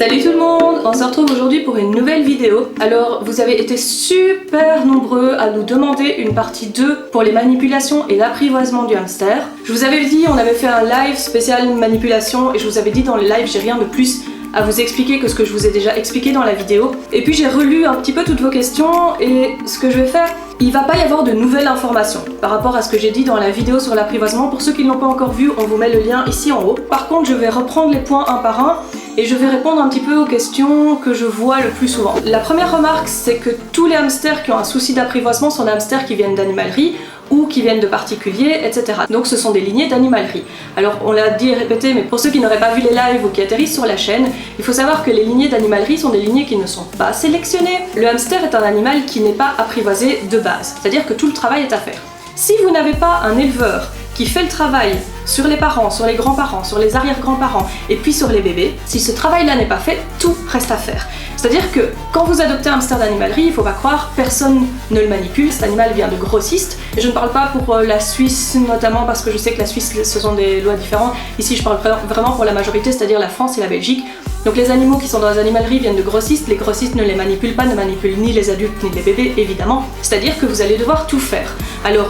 Salut tout le monde, on se retrouve aujourd'hui pour une nouvelle vidéo. Alors vous avez été super nombreux à nous demander une partie 2 pour les manipulations et l'apprivoisement du hamster. Je vous avais dit, on avait fait un live spécial manipulation et je vous avais dit dans le live j'ai rien de plus à vous expliquer que ce que je vous ai déjà expliqué dans la vidéo. Et puis j'ai relu un petit peu toutes vos questions et ce que je vais faire, il va pas y avoir de nouvelles informations par rapport à ce que j'ai dit dans la vidéo sur l'apprivoisement. Pour ceux qui ne l'ont pas encore vu, on vous met le lien ici en haut. Par contre, je vais reprendre les points un par un et je vais répondre un petit peu aux questions que je vois le plus souvent. La première remarque, c'est que tous les hamsters qui ont un souci d'apprivoisement sont des hamsters qui viennent d'animalerie ou qui viennent de particuliers, etc. Donc ce sont des lignées d'animalerie. Alors on l'a dit et répété, mais pour ceux qui n'auraient pas vu les lives ou qui atterrissent sur la chaîne, il faut savoir que les lignées d'animalerie sont des lignées qui ne sont pas sélectionnées. Le hamster est un animal qui n'est pas apprivoisé de base, c'est-à-dire que tout le travail est à faire. Si vous n'avez pas un éleveur qui fait le travail sur les parents, sur les grands-parents, sur les arrière-grands-parents et puis sur les bébés, si ce travail-là n'est pas fait, tout reste à faire. C'est-à-dire que quand vous adoptez un hamster d'animalerie, il ne faut pas croire, personne ne le manipule, cet animal vient de grossistes. Et je ne parle pas pour la Suisse notamment parce que je sais que la Suisse ce sont des lois différentes. Ici je parle vraiment pour la majorité, c'est-à-dire la France et la Belgique. Donc les animaux qui sont dans les animaleries viennent de grossistes, les grossistes ne les manipulent pas, ne manipulent ni les adultes ni les bébés évidemment. C'est-à-dire que vous allez devoir tout faire. Alors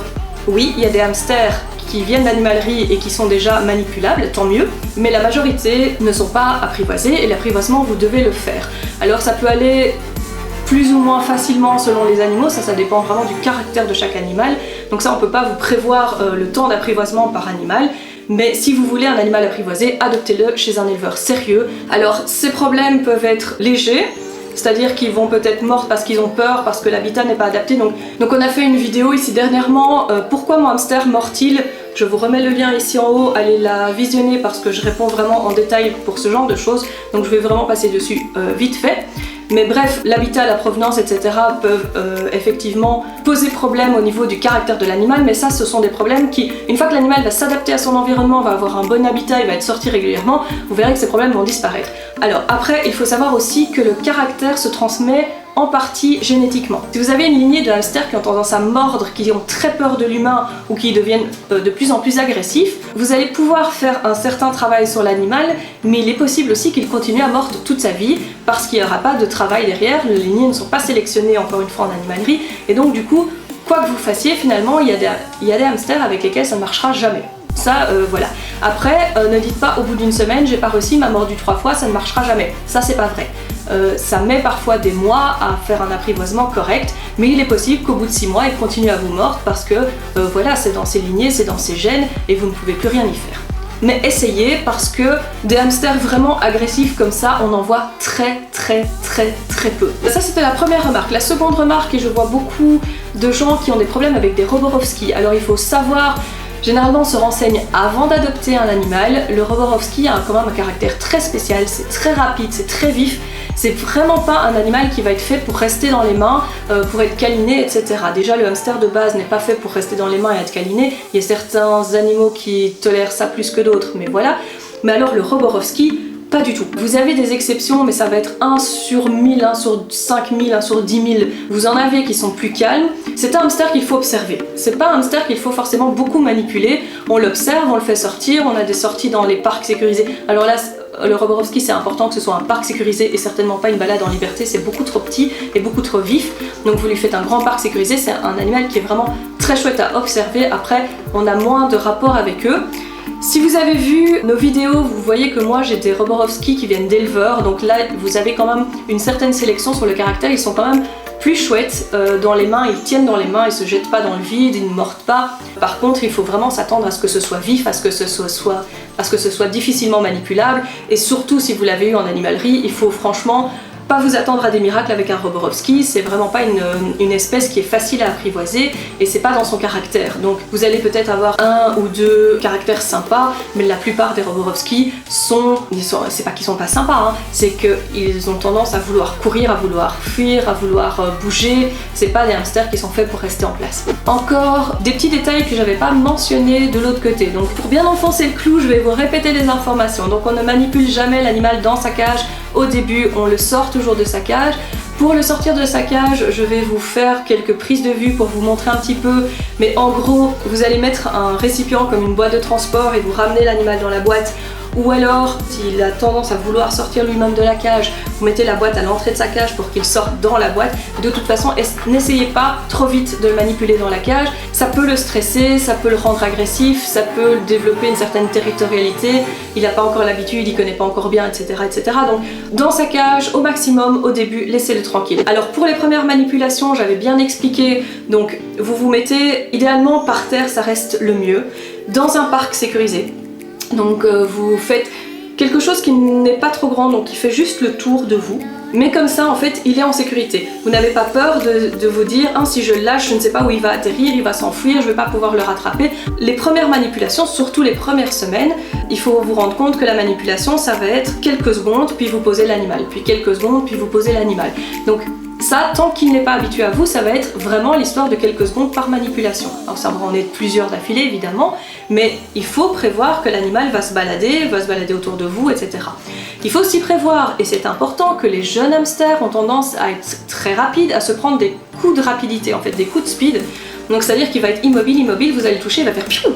oui, il y a des hamsters qui viennent d'animalerie et qui sont déjà manipulables, tant mieux, mais la majorité ne sont pas apprivoisés et l'apprivoisement vous devez le faire. Alors ça peut aller plus ou moins facilement selon les animaux, ça dépend vraiment du caractère de chaque animal, donc ça on peut pas vous prévoir le temps d'apprivoisement par animal. Mais si vous voulez un animal apprivoisé, adoptez-le chez un éleveur sérieux. Alors ces problèmes peuvent être légers, c'est-à-dire qu'ils vont peut-être mordre parce qu'ils ont peur, parce que l'habitat n'est pas adapté. Donc on a fait une vidéo ici dernièrement, pourquoi mon hamster mord-il? Je vous remets le lien ici en haut, allez la visionner parce que je réponds vraiment en détail pour ce genre de choses, donc je vais vraiment passer dessus vite fait. Mais bref, l'habitat, la provenance, etc. peuvent effectivement poser problème au niveau du caractère de l'animal, mais ça, ce sont des problèmes qui, une fois que l'animal va s'adapter à son environnement, va avoir un bon habitat, il va être sorti régulièrement, vous verrez que ces problèmes vont disparaître. Alors après, il faut savoir aussi que le caractère se transmet en partie génétiquement. Si vous avez une lignée de hamsters qui ont tendance à mordre, qui ont très peur de l'humain ou qui deviennent de plus en plus agressifs, vous allez pouvoir faire un certain travail sur l'animal, mais il est possible aussi qu'il continue à mordre toute sa vie parce qu'il n'y aura pas de travail derrière, les lignées ne sont pas sélectionnées encore une fois en animalerie, et donc du coup, quoi que vous fassiez, finalement, il y a des hamsters avec lesquels ça ne marchera jamais. Ça, voilà. Après, ne dites pas au bout d'une semaine, j'ai pas réussi, m'a mordu 3 fois, ça ne marchera jamais. Ça, c'est pas vrai. Ça met parfois des mois à faire un apprivoisement correct, mais il est possible qu'au bout de 6 mois, il continue à vous mordre parce que, voilà, c'est dans ses lignées, c'est dans ses gènes, et vous ne pouvez plus rien y faire. Mais essayez parce que des hamsters vraiment agressifs comme ça, on en voit très peu. Ça c'était la première remarque. La seconde remarque, et je vois beaucoup de gens qui ont des problèmes avec des Roborovski. Alors il faut savoir, généralement on se renseigne avant d'adopter un animal. Le Roborovski a quand même un caractère très spécial, c'est très rapide, c'est très vif. C'est vraiment pas un animal qui va être fait pour rester dans les mains, pour être câliné, etc. Déjà le hamster de base n'est pas fait pour rester dans les mains et être câliné. Il y a certains animaux qui tolèrent ça plus que d'autres, mais voilà. Mais alors le Roborovski, pas du tout. Vous avez des exceptions, mais ça va être 1 sur 1000, 1 sur 5000, 1 sur 10 000. Vous en avez qui sont plus calmes. C'est un hamster qu'il faut observer. C'est pas un hamster qu'il faut forcément beaucoup manipuler. On l'observe, on le fait sortir, on a des sorties dans les parcs sécurisés. Alors là, le Roborovski, c'est important que ce soit un parc sécurisé et certainement pas une balade en liberté, c'est beaucoup trop petit et beaucoup trop vif. Donc vous lui faites un grand parc sécurisé, c'est un animal qui est vraiment très chouette à observer. Après, on a moins de rapport avec eux. Si vous avez vu nos vidéos, vous voyez que moi j'ai des Roborovski qui viennent d'éleveurs, donc là vous avez quand même une certaine sélection sur le caractère, ils sont quand même plus chouettes dans les mains, ils tiennent dans les mains, ils se jettent pas dans le vide, ils ne mordent pas. Par contre, il faut vraiment s'attendre à ce que ce soit vif, à ce que ce soit difficilement manipulable, et surtout si vous l'avez eu en animalerie, il faut franchement pas vous attendre à des miracles avec un Roborovski, c'est vraiment pas une espèce qui est facile à apprivoiser et c'est pas dans son caractère. Donc vous allez peut-être avoir 1 ou 2 caractères sympas, mais la plupart des Roborovski c'est pas qu'ils sont pas sympas, hein, c'est qu'ils ont tendance à vouloir courir, à vouloir fuir, à vouloir bouger. C'est pas des hamsters qui sont faits pour rester en place. Encore des petits détails que j'avais pas mentionnés de l'autre côté. Donc pour bien enfoncer le clou, je vais vous répéter les informations. Donc on ne manipule jamais l'animal dans sa cage. Au début, on le sort toujours de sa cage. Pour le sortir de sa cage, je vais vous faire quelques prises de vue pour vous montrer un petit peu. Mais en gros, vous allez mettre un récipient comme une boîte de transport et vous ramenez l'animal dans la boîte. ou alors s'il a tendance à vouloir sortir lui-même de la cage, vous mettez la boîte à l'entrée de sa cage pour qu'il sorte dans la boîte. De toute façon, n'essayez pas trop vite de le manipuler dans la cage, ça peut le stresser, ça peut le rendre agressif, ça peut développer une certaine territorialité, il n'a pas encore l'habitude, il connaît pas encore bien, etc., etc. Donc dans sa cage, au maximum, au début, laissez-le tranquille. Alors pour les premières manipulations, j'avais bien expliqué, donc vous vous mettez idéalement par terre, ça reste le mieux, dans un parc sécurisé. Donc vous faites quelque chose qui n'est pas trop grand, donc qui fait juste le tour de vous. Mais comme ça, en fait, il est en sécurité. Vous n'avez pas peur de vous dire « Ah, si je le lâche, je ne sais pas où il va atterrir, il va s'enfuir, je ne vais pas pouvoir le rattraper ». Les premières manipulations, surtout les premières semaines, il faut vous rendre compte que la manipulation, ça va être quelques secondes, puis vous posez l'animal, puis quelques secondes, puis vous posez l'animal. Donc ça, tant qu'il n'est pas habitué à vous, ça va être vraiment l'histoire de quelques secondes par manipulation. Alors ça va en être plusieurs d'affilée, évidemment, mais il faut prévoir que l'animal va se balader autour de vous, etc. Il faut aussi prévoir, et c'est important, que les jeunes hamsters ont tendance à être très rapides, à se prendre des coups de rapidité, en fait, des coups de speed. Donc c'est-à-dire qu'il va être immobile, vous allez le toucher, il va faire piou.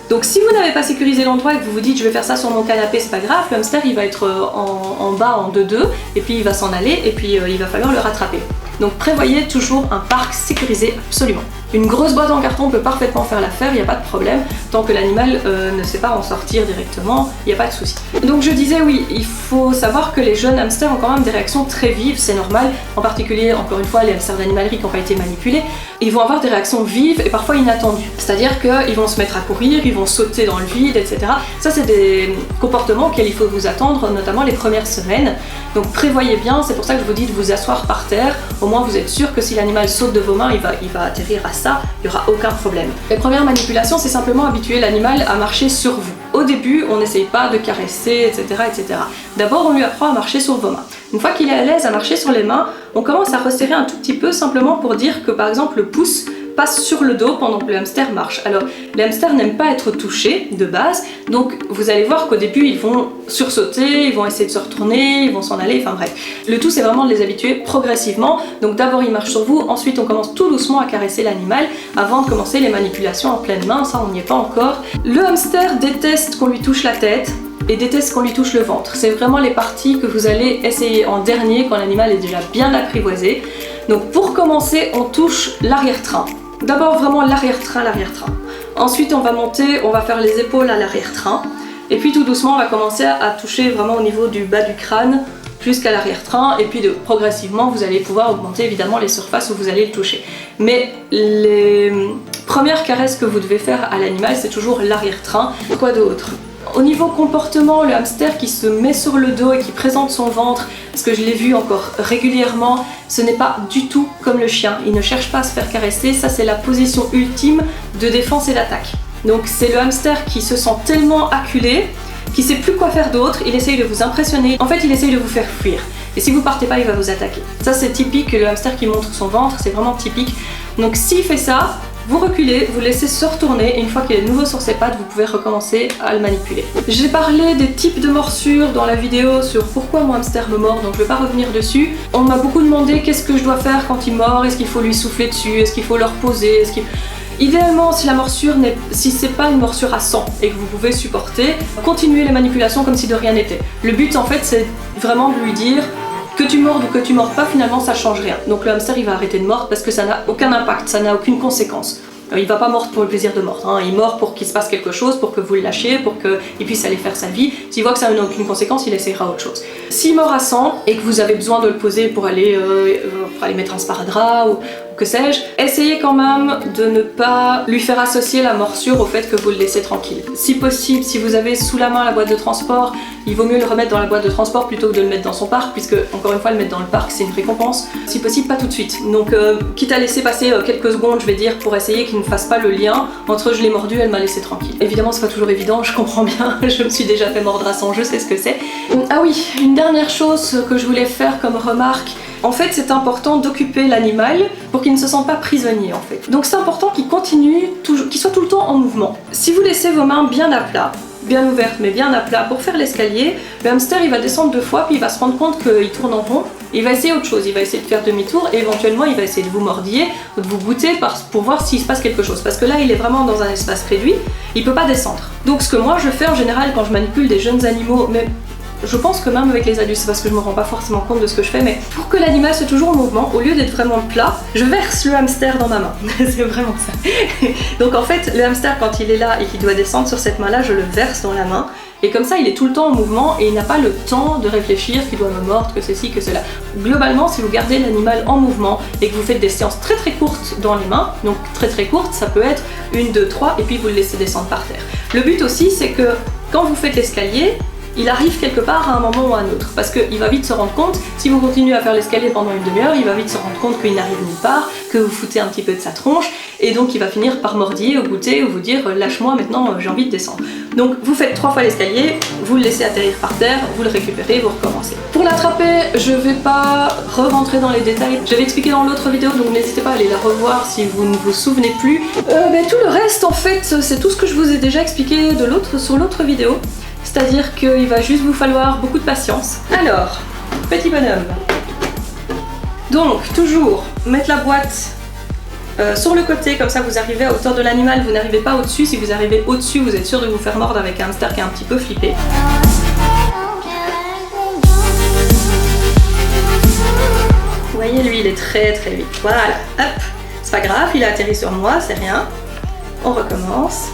Donc si vous n'avez pas sécurisé l'endroit et que vous vous dites je vais faire ça sur mon canapé, c'est pas grave, le hamster il va être en bas en 2-2 et puis il va s'en aller et puis il va falloir le rattraper. Donc prévoyez toujours un parc sécurisé absolument. Une grosse boîte en carton peut parfaitement faire l'affaire, il n'y a pas de problème, tant que l'animal ne sait pas en sortir directement, il n'y a pas de souci. Donc je disais oui, il faut savoir que les jeunes hamsters ont quand même des réactions très vives, c'est normal, en particulier, encore une fois, les hamsters d'animalerie qui n'ont pas été manipulés, ils vont avoir des réactions vives et parfois inattendues. C'est-à-dire qu'ils vont se mettre à courir, ils vont sauter dans le vide, etc. Ça c'est des comportements auxquels il faut vous attendre, notamment les premières semaines. Donc prévoyez bien, c'est pour ça que je vous dis de vous asseoir par terre, au moins vous êtes sûr que si l'animal saute de vos mains, il va atterrir à ça, il n'y aura aucun problème. Les premières manipulations, c'est simplement habituer l'animal à marcher sur vous. Au début, on n'essaye pas de caresser, etc., etc. D'abord, on lui apprend à marcher sur vos mains. Une fois qu'il est à l'aise à marcher sur les mains, on commence à resserrer un tout petit peu simplement pour dire que par exemple le pouce passe sur le dos pendant que le hamster marche. Alors les hamsters n'aiment pas être touchés de base, donc vous allez voir qu'au début ils vont sursauter, ils vont essayer de se retourner, ils vont s'en aller, enfin bref. Le tout c'est vraiment de les habituer progressivement, donc d'abord ils marchent sur vous, ensuite on commence tout doucement à caresser l'animal avant de commencer les manipulations en pleine main, ça on n'y est pas encore. Le hamster déteste qu'on lui touche la tête et déteste qu'on lui touche le ventre. C'est vraiment les parties que vous allez essayer en dernier quand l'animal est déjà bien apprivoisé. Donc pour commencer, on touche l'arrière-train. D'abord vraiment l'arrière-train. Ensuite on va monter, on va faire les épaules à l'arrière-train. Et puis tout doucement on va commencer à toucher vraiment au niveau du bas du crâne jusqu'à l'arrière-train. Et puis progressivement vous allez pouvoir augmenter évidemment les surfaces où vous allez le toucher. Mais les premières caresses que vous devez faire à l'animal, c'est toujours l'arrière-train. Quoi d'autre ? Au niveau comportement, le hamster qui se met sur le dos et qui présente son ventre, parce que je l'ai vu encore régulièrement, ce n'est pas du tout comme le chien. Il ne cherche pas à se faire caresser, ça c'est la position ultime de défense et d'attaque. Donc c'est le hamster qui se sent tellement acculé, qui sait plus quoi faire d'autre, il essaye de vous impressionner, en fait il essaye de vous faire fuir. Et si vous partez pas, il va vous attaquer. Ça c'est typique, le hamster qui montre son ventre, c'est vraiment typique. Donc s'il fait ça, vous reculez, vous laissez se retourner et une fois qu'il est de nouveau sur ses pattes, vous pouvez recommencer à le manipuler. J'ai parlé des types de morsures dans la vidéo sur pourquoi mon hamster me mord, donc je ne vais pas revenir dessus. On m'a beaucoup demandé qu'est-ce que je dois faire quand il mord, est-ce qu'il faut lui souffler dessus, est-ce qu'il faut le reposer, Idéalement, si la morsure si c'est pas une morsure à sang et que vous pouvez supporter, continuez les manipulations comme si de rien n'était. Le but en fait c'est vraiment de lui dire que tu mordes ou que tu mordes pas, finalement ça change rien. Donc le hamster il va arrêter de mordre parce que ça n'a aucun impact, ça n'a aucune conséquence. Il va pas mordre pour le plaisir de mordre, hein. Il mord pour qu'il se passe quelque chose, pour que vous le lâchiez, pour qu'il puisse aller faire sa vie. S'il voit que ça n'a aucune conséquence, il essaiera autre chose. S'il mord à sang et que vous avez besoin de le poser pour aller mettre un sparadrap ou que sais-je, essayez quand même de ne pas lui faire associer la morsure au fait que vous le laissez tranquille. Si possible, si vous avez sous la main la boîte de transport, il vaut mieux le remettre dans la boîte de transport plutôt que de le mettre dans son parc, puisque encore une fois le mettre dans le parc c'est une récompense. Si possible, pas tout de suite. Donc quitte à laisser passer quelques secondes, je vais dire, pour essayer qu'il ne fasse pas le lien entre je l'ai mordu, elle m'a laissé tranquille. Évidemment c'est pas toujours évident, je comprends bien, je me suis déjà fait mordre à sang, je sais ce que c'est. Ah oui, une dernière chose que je voulais faire comme remarque. En fait, c'est important d'occuper l'animal pour qu'il ne se sente pas prisonnier en fait. Donc c'est important qu'il continue, qu'il soit tout le temps en mouvement. Si vous laissez vos mains bien à plat, bien ouvertes mais bien à plat pour faire l'escalier, le hamster il va descendre 2 fois puis il va se rendre compte qu'il tourne en rond Il va essayer autre chose, il va essayer de faire demi-tour et éventuellement il va essayer de vous mordiller, de vous goûter pour voir s'il se passe quelque chose. Parce que là il est vraiment dans un espace réduit, il peut pas descendre. Donc ce que moi je fais en général quand je manipule des jeunes animaux, mais je pense que même avec les adultes, c'est parce que je me rends pas forcément compte de ce que je fais, mais pour que l'animal soit toujours en mouvement, au lieu d'être vraiment plat, je verse le hamster dans ma main. C'est vraiment ça. Donc en fait, le hamster quand il est là et qu'il doit descendre sur cette main-là, je le verse dans la main. Et comme ça, il est tout le temps en mouvement et il n'a pas le temps de réfléchir qu'il doit me mordre, que ceci, que cela. Globalement, si vous gardez l'animal en mouvement et que vous faites des séances très très courtes dans les mains, donc très très courtes, ça peut être 1, 2, 3 et puis vous le laissez descendre par terre. Le but aussi, c'est que quand vous faites l'escalier, il arrive quelque part à un moment ou à un autre, parce qu'il va vite se rendre compte, si vous continuez à faire l'escalier pendant une demi-heure, il va vite se rendre compte qu'il n'arrive nulle part, que vous foutez un petit peu de sa tronche, et donc il va finir par mordiller ou goûter ou vous dire lâche-moi maintenant, j'ai envie de descendre. Donc vous faites 3 fois l'escalier, vous le laissez atterrir par terre, vous le récupérez, vous recommencez. Pour l'attraper, je vais pas re-rentrer dans les détails, j'avais expliqué dans l'autre vidéo, donc n'hésitez pas à aller la revoir si vous ne vous souvenez plus. Tout le reste en fait, c'est tout ce que je vous ai déjà expliqué sur l'autre vidéo. C'est-à-dire qu'il va juste vous falloir beaucoup de patience. Alors, petit bonhomme. Donc, toujours mettre la boîte sur le côté, comme ça vous arrivez à hauteur de l'animal, vous n'arrivez pas au-dessus. Si vous arrivez au-dessus, vous êtes sûr de vous faire mordre avec un hamster qui est un petit peu flippé. Vous voyez, lui, il est très très vite. Voilà, hop, c'est pas grave, il a atterri sur moi, c'est rien. On recommence.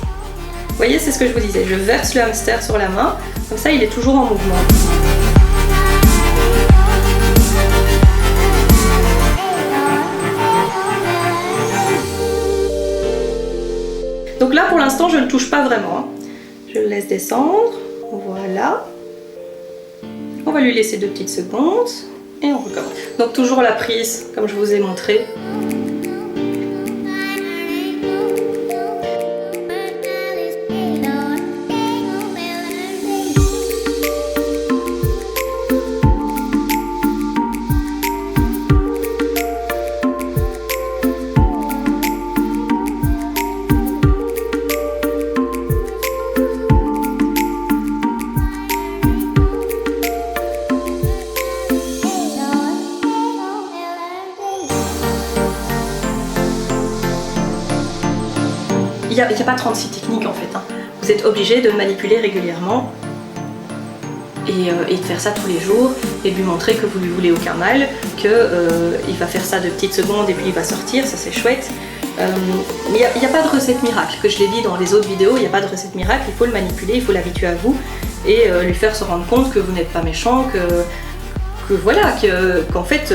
Vous voyez, c'est ce que je vous disais, je verse le hamster sur la main, comme ça il est toujours en mouvement. Donc là pour l'instant je ne le touche pas vraiment, je le laisse descendre, voilà. On va lui laisser 2 petites secondes et on recommence. Donc toujours la prise comme je vous ai montré. Il n'y a pas 36 techniques en fait, hein. Vous êtes obligé de le manipuler régulièrement et de faire ça tous les jours et de lui montrer que vous lui voulez aucun mal, qu'il va faire ça de petites secondes et puis il va sortir, ça c'est chouette. Il n'y a pas de recette miracle, que je l'ai dit dans les autres vidéos, il n'y a pas de recette miracle, il faut le manipuler, il faut l'habituer à vous et lui faire se rendre compte que vous n'êtes pas méchant, qu'en fait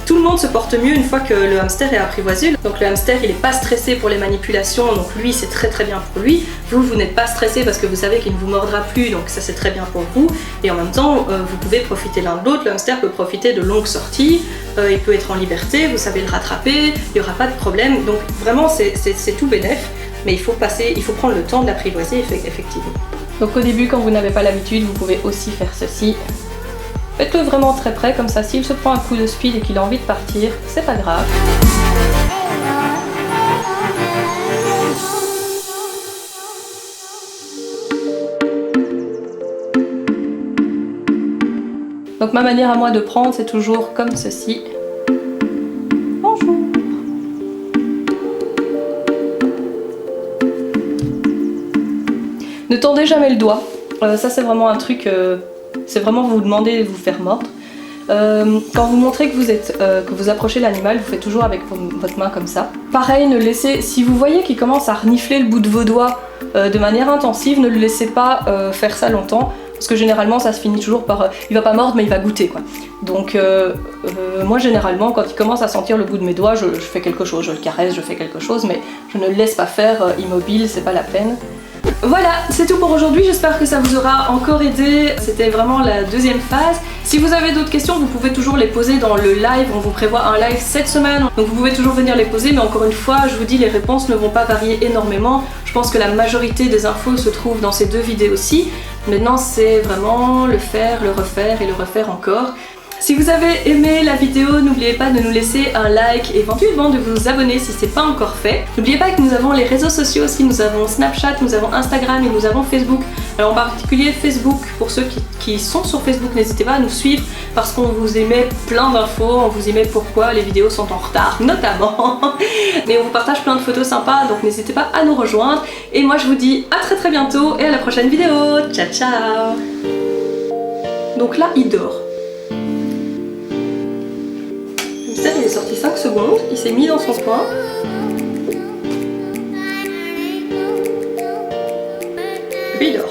tout le monde se porte mieux une fois que le hamster est apprivoisé. Donc le hamster il n'est pas stressé pour les manipulations, donc lui c'est très très bien pour lui. Vous n'êtes pas stressé parce que vous savez qu'il ne vous mordra plus, donc ça c'est très bien pour vous. Et en même temps vous pouvez profiter l'un de l'autre, le hamster peut profiter de longues sorties, il peut être en liberté, vous savez le rattraper, il n'y aura pas de problème. Donc vraiment c'est tout bénef, mais il faut prendre le temps de l'apprivoiser effectivement. Donc au début quand vous n'avez pas l'habitude, vous pouvez aussi faire ceci. Faites-le vraiment très près, comme ça s'il se prend un coup de speed et qu'il a envie de partir, c'est pas grave. Donc ma manière à moi de prendre, c'est toujours comme ceci. Bonjour. Ne tendez jamais le doigt. Ça c'est vraiment un truc... c'est vraiment vous demander de vous faire mordre. Quand vous montrez que vous approchez l'animal, vous faites toujours avec votre main comme ça. Pareil, ne laissez, si vous voyez qu'il commence à renifler le bout de vos doigts de manière intensive, ne le laissez pas faire ça longtemps, parce que généralement ça se finit toujours par il va pas mordre mais il va goûter quoi. Donc moi généralement quand il commence à sentir le bout de mes doigts, je fais quelque chose, je le caresse, je fais quelque chose, mais je ne le laisse pas faire immobile, c'est pas la peine. Voilà, c'est tout pour aujourd'hui, j'espère que ça vous aura encore aidé, c'était vraiment la deuxième phase. Si vous avez d'autres questions, vous pouvez toujours les poser dans le live, on vous prévoit un live cette semaine, donc vous pouvez toujours venir les poser, mais encore une fois, je vous dis, les réponses ne vont pas varier énormément. Je pense que la majorité des infos se trouvent dans ces 2 vidéos-ci. Maintenant, c'est vraiment le faire, le refaire et le refaire encore. Si vous avez aimé la vidéo, n'oubliez pas de nous laisser un like et éventuellement de vous abonner si c'est pas encore fait. N'oubliez pas que nous avons les réseaux sociaux aussi, nous avons Snapchat, nous avons Instagram et nous avons Facebook. Alors en particulier Facebook, pour ceux qui sont sur Facebook, n'hésitez pas à nous suivre parce qu'on vous émet plein d'infos, on vous émet pourquoi les vidéos sont en retard notamment. Mais on vous partage plein de photos sympas, donc n'hésitez pas à nous rejoindre. Et moi je vous dis à très bientôt et à la prochaine vidéo. Ciao ciao. Donc là il dort. Le hamster il est sorti 5 secondes, il s'est mis dans son coin. Et puis il dort.